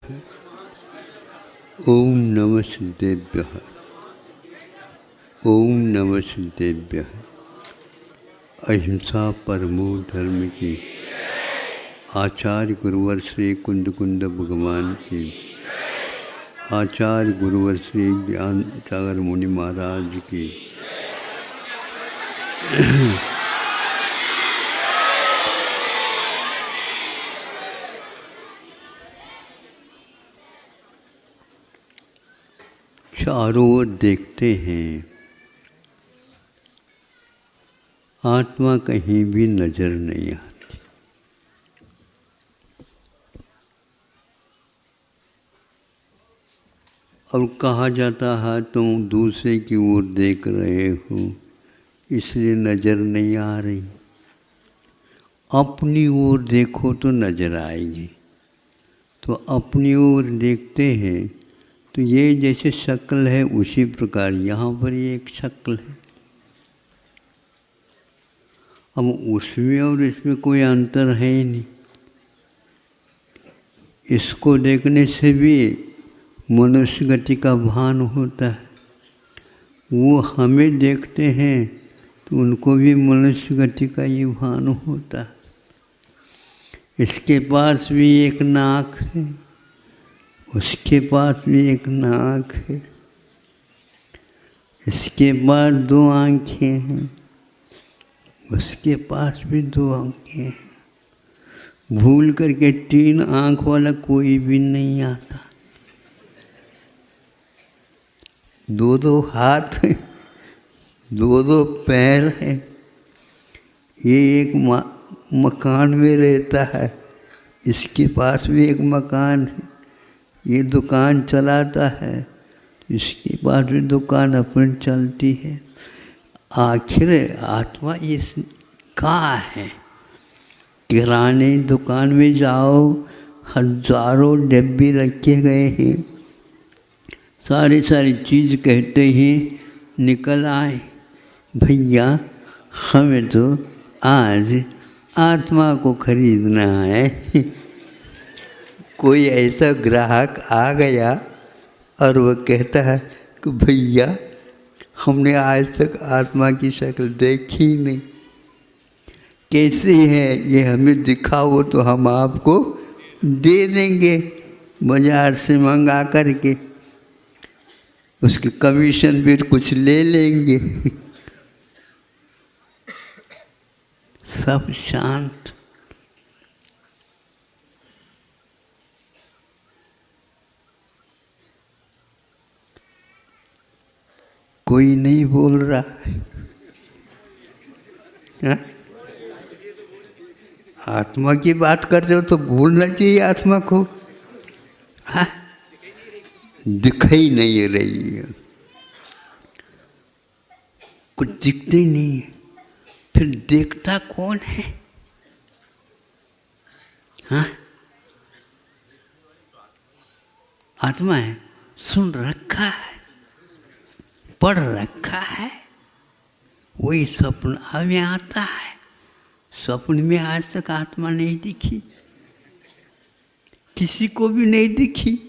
ओम नमः सिद्धेभ्यः। ओम नमः सिद्धेभ्यः। अहिंसा परमो धर्म की। आचार्य गुरुवर श्री कुंद कुंद भगवान की। आचार्य गुरुवर श्री ज्ञान सागर मुनि महाराज की। चारों ओर देखते हैं, आत्मा कहीं भी नजर नहीं आती। और कहा जाता है तुम दूसरे की ओर देख रहे हो इसलिए नजर नहीं आ रही। अपनी ओर देखो तो नजर आएगी। तो अपनी ओर देखते हैं तो ये जैसे शक्ल है उसी प्रकार यहाँ पर ये एक शक्ल है। अब उसमें और इसमें कोई अंतर है ही नहीं। इसको देखने से भी मनुष्य गति का भान होता है। वो हमें देखते हैं तो उनको भी मनुष्य गति का ही भान होता है। इसके पास भी एक नाक है, उसके पास भी एक नाक है, इसके पास दो आँखें हैं, उसके पास भी दो आँखें हैं। भूल करके तीन आँख वाला कोई भी नहीं आता। दो दो हाथ हैं, दो दो पैर हैं। ये एक मकान में रहता है, इसके पास भी एक मकान है। ये दुकान चलाता है, इसके पास भी दुकान अपनी चलती है। आखिर आत्मा ये कहाँ है? किराने दुकान में जाओ, हजारों डब्बे रखे गए हैं, सारी चीज़ कहते हैं निकल आए। भैया हमें तो आज आत्मा को खरीदना है। कोई ऐसा ग्राहक आ गया और वह कहता है कि भैया हमने आज तक आत्मा की शक्ल देखी नहीं, कैसे है ये हमें दिखाओ तो हम आपको दे देंगे बाजार से मंगा करके, उसकी कमीशन भी कुछ ले लेंगे। सब शांत। कोई नहीं बोल रहा है? आत्मा की बात कर रहे हो तो बोलना चाहिए आत्मा को। हाँ? दिखाई नहीं रही है, कुछ दिखते ही नहीं है। फिर देखता कौन है? हाँ? आत्मा है, सुन रखा है, पढ़ रखा है, वही स्वप्न में आता है। स्वप्न में आज तक आत्मा नहीं दिखी, किसी को भी नहीं दिखी।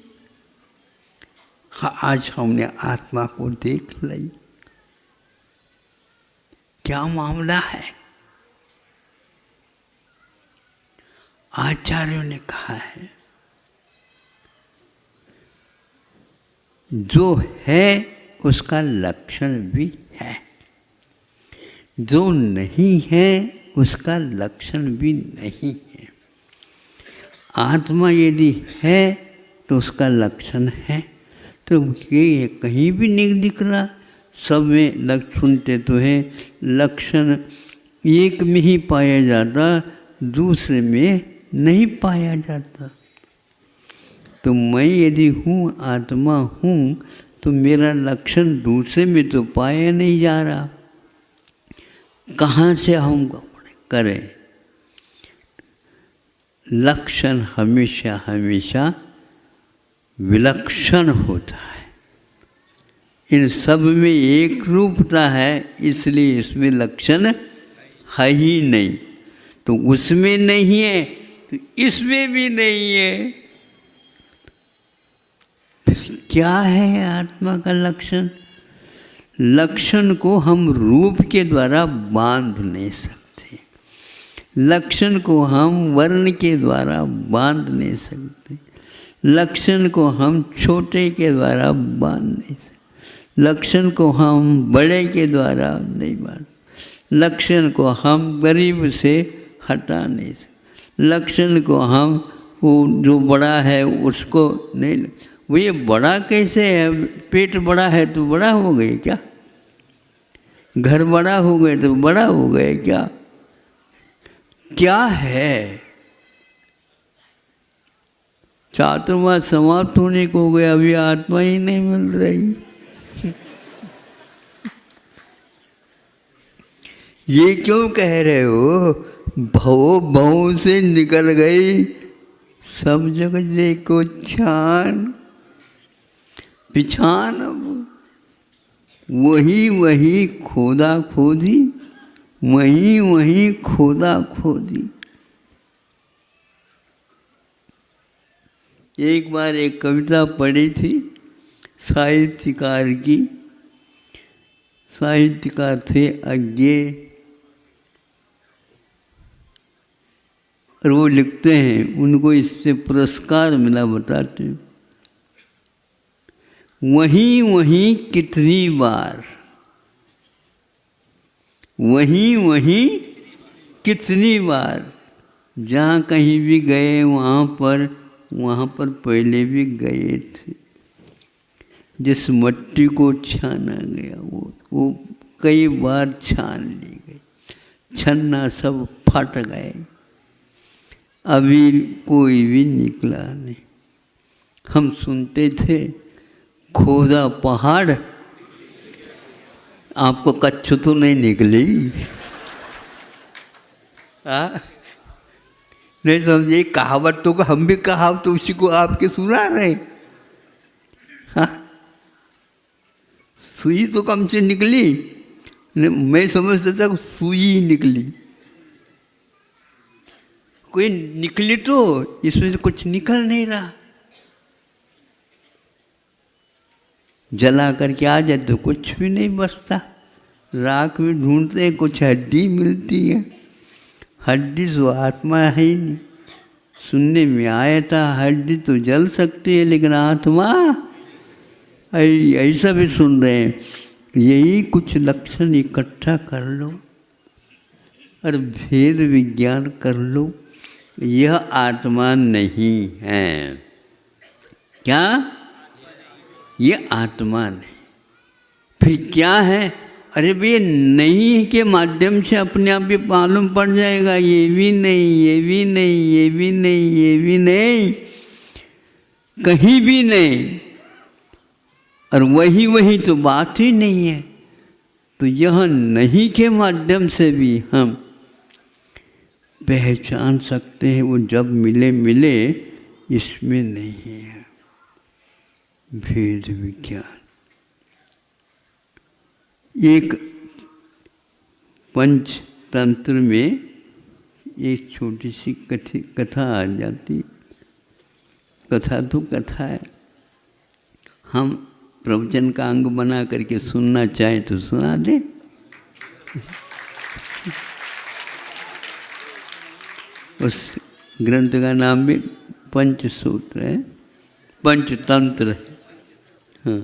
हाँ, आज हमने आत्मा को देख ली। क्या मामला है? आचार्यों ने कहा है जो है उसका लक्षण भी है, जो नहीं है उसका लक्षण भी नहीं है। आत्मा यदि है तो उसका लक्षण है। तो ये कहीं भी नहीं दिख रहा, सब में लक्षण सुनते तो है। लक्षण एक में ही पाया जाता, दूसरे में नहीं पाया जाता। तो मैं यदि हूँ, आत्मा हूँ, तो मेरा लक्षण दूसरे में तो पाया नहीं जा रहा। कहाँ से हम करें? लक्षण हमेशा हमेशा विलक्षण होता है। इन सब में एक रूपता है, इसलिए इसमें लक्षण है ही नहीं। तो उसमें नहीं है तो इसमें भी नहीं है। क्या है आत्मा का लक्षण? लक्षण को हम रूप के द्वारा बांध नहीं सकते, लक्षण को हम वर्ण के द्वारा बांध नहीं सकते, लक्षण को हम छोटे के द्वारा बांध नहीं सकते, लक्षण को हम बड़े के द्वारा नहीं बांध, लक्षण को हम गरीब से हटा नहीं सकते, लक्षण को हम वो जो बड़ा है उसको नहीं। वो ये बड़ा कैसे है? पेट बड़ा है तो बड़ा हो गए क्या? घर बड़ा हो गए तो बड़ा हो गए क्या? क्या है? चातुर्मास समाप्त होने को हो गया, अभी आत्मा ही नहीं मिल रही। ये क्यों कह रहे हो? भव भव से निकल गई, सब जगह देखो छान पिछान, वही वही खोदा खोदी, वही वही खोदा खोदी। एक बार एक कविता पढ़ी थी साहित्यकार की, साहित्यकार थे अज्ञे, और वो लिखते हैं, उनको इससे पुरस्कार मिला, बताते हैं, वहीं वहीं कितनी बार, वहीं वहीं कितनी बार, जहाँ कहीं भी गए वहाँ पर पहले भी गए थे। जिस मट्टी को छाना गया वो कई बार छान ली गई, छन्ना सब फट गए, अभी कोई भी निकला नहीं। हम सुनते थे खोदा पहाड़, आपको कच्छ तो नहीं निकली? नहीं समझे? कहावत तो हम भी कहावत तो उसी को आपके सुना रहे। हाँ, सुई तो कम से निकली, मैं समझता था सुई निकली, कोई निकली तो इसमें तो कुछ निकल नहीं रहा। जला करके आ जाए तो कुछ भी नहीं बचता, राख में ढूंढते हैं कुछ हड्डी मिलती है, हड्डी तो आत्मा है ही नहीं। सुनने में आया था हड्डी तो जल सकती है लेकिन आत्मा, ऐसा भी सुन रहे हैं। यही कुछ लक्षण इकट्ठा कर लो और भेद विज्ञान कर लो, यह आत्मा नहीं है। क्या? ये आत्मा नहीं, फिर क्या है? अरे भैया नहीं के माध्यम से अपने आप ही मालूम पड़ जाएगा, ये भी नहीं, ये भी नहीं, ये भी नहीं, ये भी नहीं, कहीं भी नहीं, और वही वही तो बात ही नहीं है। तो यह नहीं के माध्यम से भी हम पहचान सकते हैं, वो जब मिले मिले, इसमें नहीं है भेद विज्ञान। एक पंचतंत्र में एक छोटी सी कथा आ जाती, कथा तो कथा है, हम प्रवचन का अंग बना करके सुनना चाहे तो सुना दें। उस ग्रंथ का नाम भी पंचसूत्र है, पंचतंत्र है। हाँ,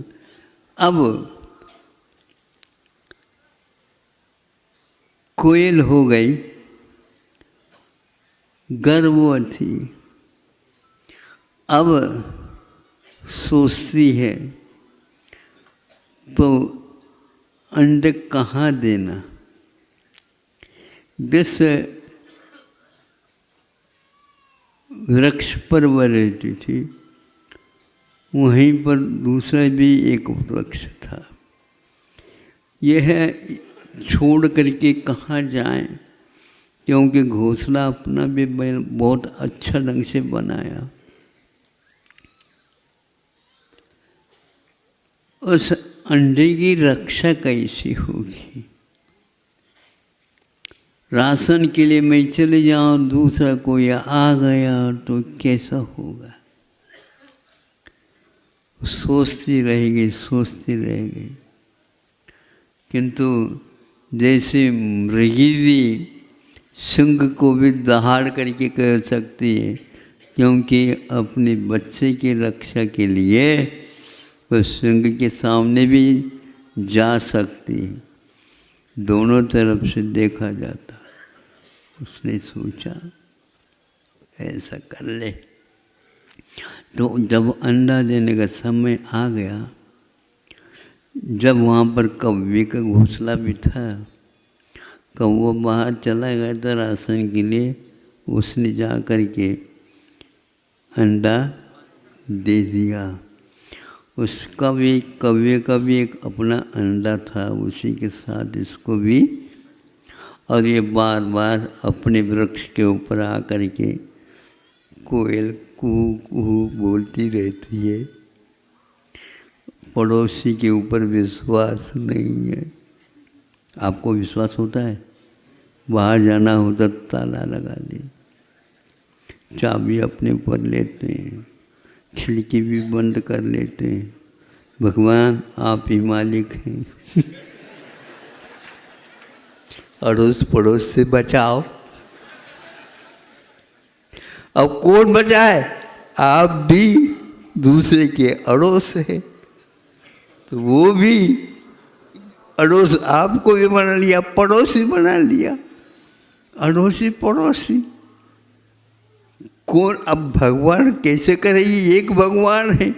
अब कोयल हो गई गर्भवती, अब सोचती है तो अंडे कहाँ देना। जिस वृक्ष पर वह रहती थी वहीं पर दूसरा भी एक वृक्ष था। यह छोड़ करके कहाँ जाएं, क्योंकि घोंसला अपना भी बहुत अच्छा ढंग से बनाया। उस अंडे की रक्षा कैसी होगी? राशन के लिए मैं चले जाऊं, दूसरा कोई आ गया तो कैसा होगा? सोचती रहेगी, सोचती रहेगी। किंतु जैसे मृगी भी सिंह को भी दहाड़ करके कह सकती है, क्योंकि अपने बच्चे की रक्षा के लिए वो सिंह के सामने भी जा सकती है। दोनों तरफ से देखा जाता। उसने सोचा ऐसा कर ले। तो जब अंडा देने का समय आ गया, जब वहाँ पर कौवे का घोंसला भी था, कौवा बाहर चला गया था राशन के लिए, उसने जा कर के अंडा दे दिया। उसका भी, कौवे का भी एक अपना अंडा था, उसी के साथ इसको भी। और ये बार बार अपने वृक्ष के ऊपर आ कर के कोयल कुहू कुहू बोलती रहती है। पड़ोसी के ऊपर विश्वास नहीं है। आपको विश्वास होता है? बाहर जाना होता ताला लगा दे, चाबी अपने ऊपर लेते हैं, खिड़की भी बंद कर लेते हैं। भगवान आप ही मालिक हैं। अड़ोस पड़ोस से बचाओ। अब कौन बचाए? आप भी दूसरे के अड़ोस है, तो वो भी अड़ोस आपको भी बना लिया, पड़ोसी बना लिया। अड़ोसी पड़ोसी कौन? अब भगवान कैसे करेगी? एक भगवान है,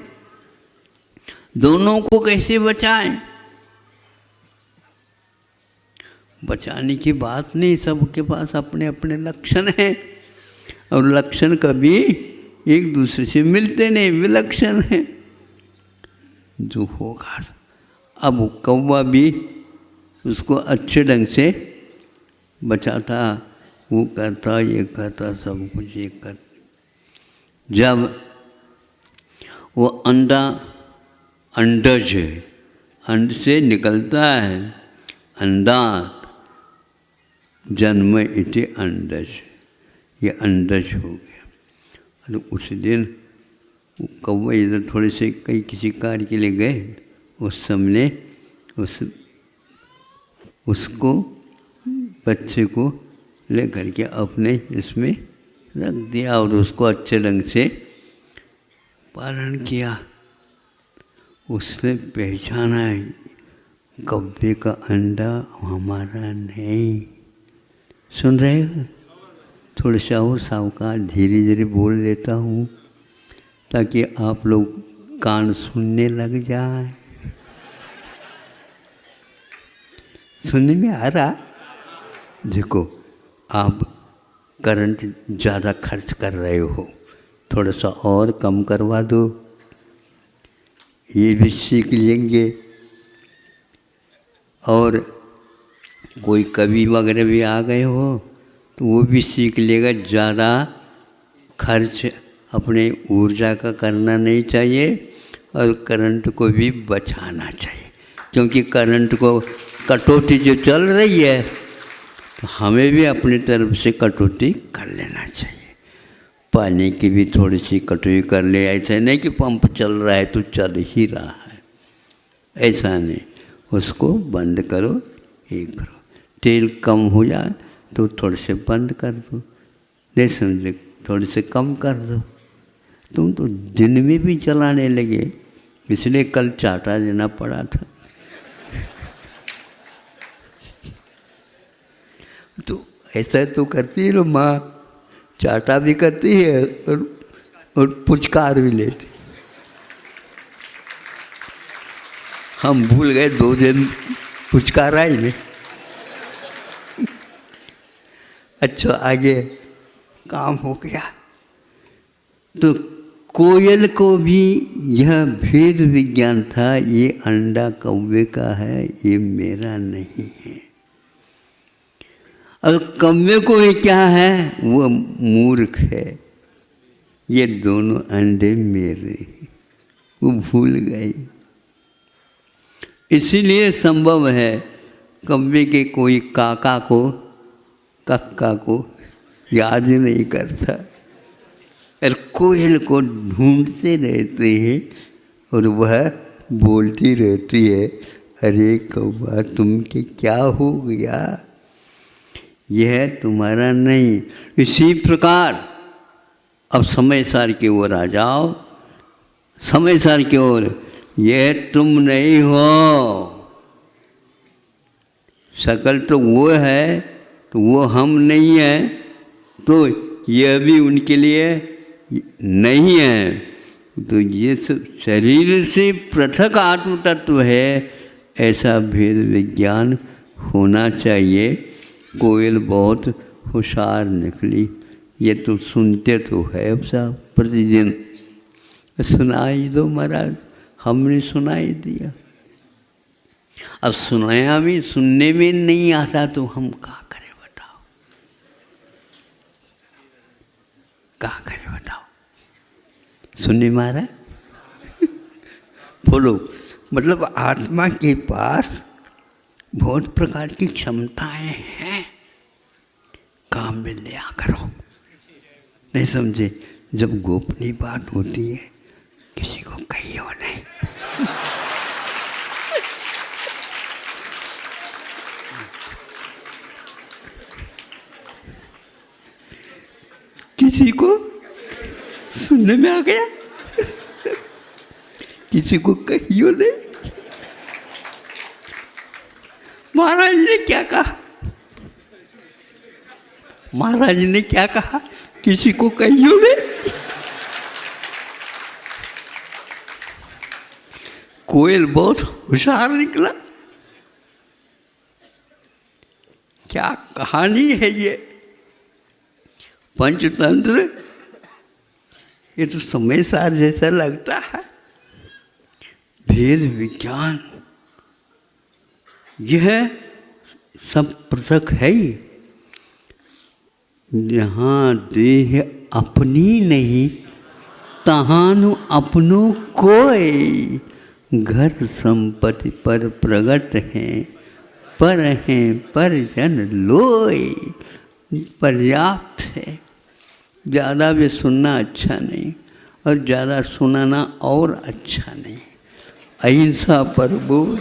दोनों को कैसे बचाएं? बचाने की बात नहीं, सबके पास अपने अपने लक्षण हैं, और लक्षण कभी एक दूसरे से मिलते नहीं, विलक्षण हैं। जो होगा, अब कौवा भी उसको अच्छे ढंग से बचाता, वो करता, ये करता, सब कुछ ये करता। जब वो अंडा, अंडज है, अंड से निकलता है, अंडात जन्म इति अंडज, ये अंडज हो गया। और उस दिन कौवा इधर थोड़े से कहीं किसी कार्य के लिए गए, उस समय उसको बच्चे को ले करके अपने इसमें रख दिया और उसको अच्छे ढंग से पालन किया। उसने पहचाना कौवे का अंडा हमारा नहीं। सुन रहे हो? थोड़ा सा और सावकाश धीरे धीरे बोल लेता हूँ ताकि आप लोग कान सुनने लग जाए। सुनने में आ रहा? देखो, आप करंट ज़्यादा खर्च कर रहे हो, थोड़ा सा और कम करवा दो, ये भी सीख लेंगे। और कोई कवि वगैरह भी आ गए हो तो वो भी सीख लेगा। ज़्यादा खर्च अपने ऊर्जा का करना नहीं चाहिए और करंट को भी बचाना चाहिए, क्योंकि करंट को कटौती जो चल रही है तो हमें भी अपनी तरफ से कटौती कर लेना चाहिए। पानी की भी थोड़ी सी कटौती कर ले। ऐसा नहीं कि पंप चल रहा है तो चल ही रहा है, ऐसा नहीं। उसको बंद करो, ये करो। तेल कम हो जाए तो थोड़े से बंद कर दो, नहीं समझे, थोड़े से कम कर दो। तुम तो दिन में भी चलाने लगे, इसलिए कल चाटा देना पड़ा था। तो ऐसा तो करती है ना माँ, चाटा भी करती है और पुचकार भी लेती। हम भूल गए 2 दिन पुचकार आई नहीं। अच्छा, आगे काम हो गया। तो कोयल को भी यह भेद विज्ञान था, ये अंडा कौवे का है, ये मेरा नहीं है। और कौवे को ये क्या है? वो मूर्ख है, ये दोनों अंडे मेरे हैं। वो भूल गई। इसीलिए संभव है कौवे के कोई काका को, कक्का को याद ही नहीं करता, और कोयल को ढूंढते रहते हैं और वह बोलती रहती है, अरे कौवा तुमके क्या हो गया, यह तुम्हारा नहीं। इसी प्रकार अब समय सार की ओर आ जाओ, समय सार की ओर, यह तुम नहीं हो। शकल तो वो है, तो वो हम नहीं है, तो यह भी उनके लिए नहीं है। तो ये शरीर से पृथक आत्म तत्व है, ऐसा भेद विज्ञान होना चाहिए। कोयल बहुत होशियार निकली, ये तो सुनते तो है अब साहब प्रतिदिन। सुनाई दो महाराज, हमने सुनाई दिया। अब सुनाया भी सुनने में नहीं आता तो हम क्या करें बताओ, क्या करें बताओ। सुनने मारा बोलो, मतलब आत्मा के पास बहुत प्रकार की क्षमताएं हैं, काम में लिया करो। नहीं समझे? जब गोपनीय बात होती है किसी को कहियो नहीं। किसी को सुनने में आ गया, किसी को कहियो नहीं। महाराज ने क्या कहा, महाराज ने क्या कहा, किसी को कहियो नहीं। कोयल बहुत होशियार निकला। क्या कहानी है ये, पंचतंत्र, ये तो समय सार जैसा लगता है। भेद विज्ञान यह सब पृथक है ही। जहाँ देह अपनी नहीं, तहानु अपनों कोई। घर संपत्ति पर प्रगट हैं, पर जन लोई। पर्याप्त है, ज़्यादा भी सुनना अच्छा नहीं और ज़्यादा सुनाना और अच्छा नहीं। अहिंसा पर बोल।